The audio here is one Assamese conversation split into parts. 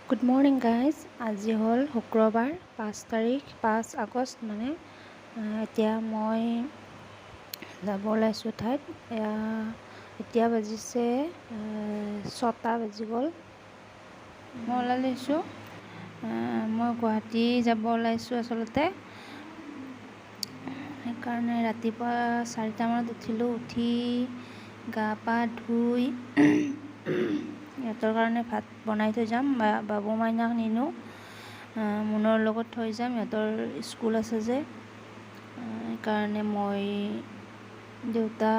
Good morning guys. আজি হ'ল শুক্ৰবাৰ 5 আগষ্ট এতিয়া মই যাব ওলাইছোঁ ঠাইত। এতিয়া বাজিছে 6টা বাজি গ'ল। মই ওলাই লৈছোঁ। মই গুৱাহাটী যাব ওলাইছোঁ আচলতে। সেইকাৰণে ৰাতিপুৱা 4টামানত উঠিলোঁ। উঠি গা পা ধুই সিহঁতৰ কাৰণে ভাত বনাই থৈ যাম। বাবু মাইনাক নিনো, মুনৰ লগত থৈ যাম। সিহঁতৰ স্কুল আছে যে, সেইকাৰণে মই, দেউতা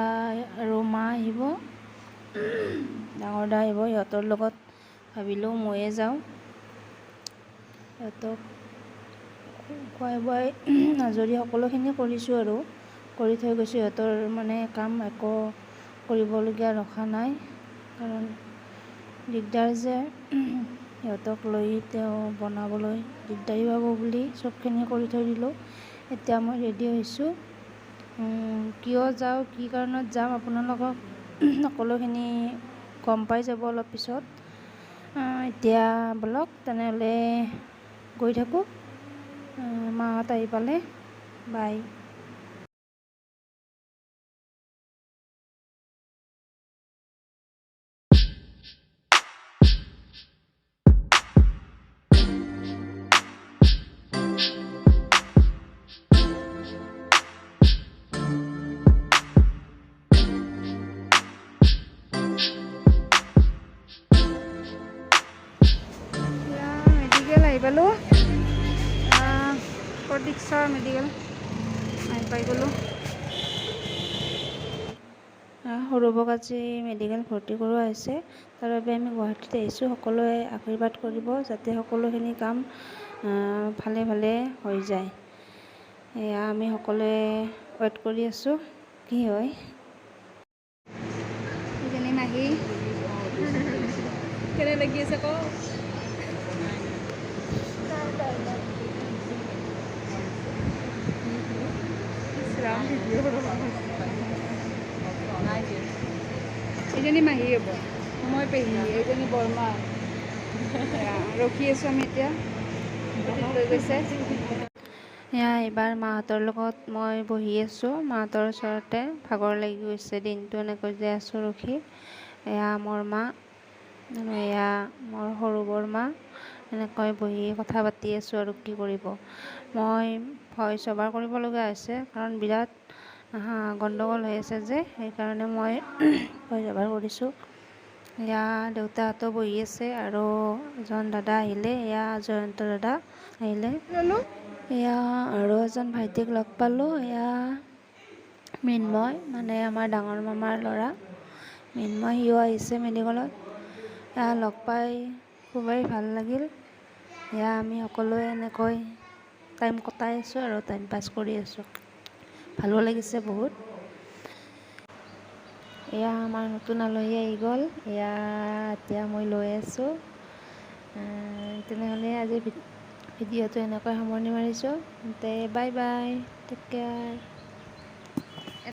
আৰু মা আহিব, ডাঙৰ দা আহিব। সিহঁতৰ লগত ভাবিলোঁ ময়ে যাওঁ। সিহঁতক খুৱাই বুৱাই আজৰি সকলোখিনি কৰিছোঁ আৰু কৰি থৈ গৈছোঁ। সিহঁতৰ কাম একো কৰিবলগীয়া ৰখা নাই, কাৰণ দিগদাৰ যে সিহঁতক লৈ তেওঁ বনাবলৈ দিগদাৰী পাব বুলি চবখিনি কৰি থৈ দিলোঁ। এতিয়া মই ৰেডি হৈছোঁ। কিয় যাওঁ, কি কাৰণত যাম, আপোনালোকক সকলোখিনি গম পাই যাব অলপ পিছত। এতিয়া ব'লক তেনেহ'লে গৈ থাকোঁ। মাহঁত আহি পালে, বাই। মেডিকেল আহি পালোঁ। প্ৰতীক্ষা মেডিকেল আহি পাই গ'লোঁ। সৌৰভক আজি মেডিকেল ভৰ্তি কৰোৱা হৈছে। তাৰ বাবে আমি গুৱাহাটীত আহিছোঁ। সকলোৱে আশীৰ্বাদ কৰিব যাতে সকলোখিনি কাম ভালে ভালে হৈ যায়। এয়া আমি সকলোৱে ৱেইট কৰি আছোঁ, কি হয়। এজনী মাহী কেনে লাগি আছে কওঁ। এইজনী মাহী হ'ব, মই পেহী, এইজনী বৰমা। ৰখি আছোঁ আমি এতিয়া, লৈ গৈছে। এইবাৰ মাহঁতৰ লগত মই বহি আছোঁ, মাহঁতৰ ওচৰতে। ভাগৰ লাগি গৈছে, দিনটো এনেকৈ যে আছোঁ ৰখি। এয়া মোৰ মা আৰু এয়া মোৰ সৰু বৰমা। এনেকৈ বহি কথা পাতি আছোঁ আৰু কি কৰিব। মই ভইচ অভাৰ কৰিব লগা হৈছে, কাৰণ বিৰাট গণ্ডগোল হৈ আছে যে, সেইকাৰণে মই ভইচ অভাৰ কৰিছোঁ। এয়া দেউতাহঁতো বহি আছে আৰু এজন দাদা আহিলে, এয়া জয়ন্ত দাদা আহিলে। এয়া আৰু এজন ভাইটিক লগ পালোঁ, এয়া মৃন্ময়, আমাৰ ডাঙৰ মামাৰ ল'ৰা মৃন্ময়। সিও আহিছে মেডিকেলত। এয়া লগ পাই খুবেই ভাল লাগিল। এয়া আমি সকলোৱে এনেকৈ টাইম কটাই আছোঁ আৰু টাইম পাছ কৰি আছোঁ। ভালো লাগিছে বহুত। এয়া আমাৰ নতুন আলহী আহি গ'ল। এয়া এতিয়া মই লৈ আছোঁ। তেনেহ'লে আজিৰ ভিডিঅ'টো এনেকৈ সামৰণি মাৰিছোঁ। Bye bye, take care.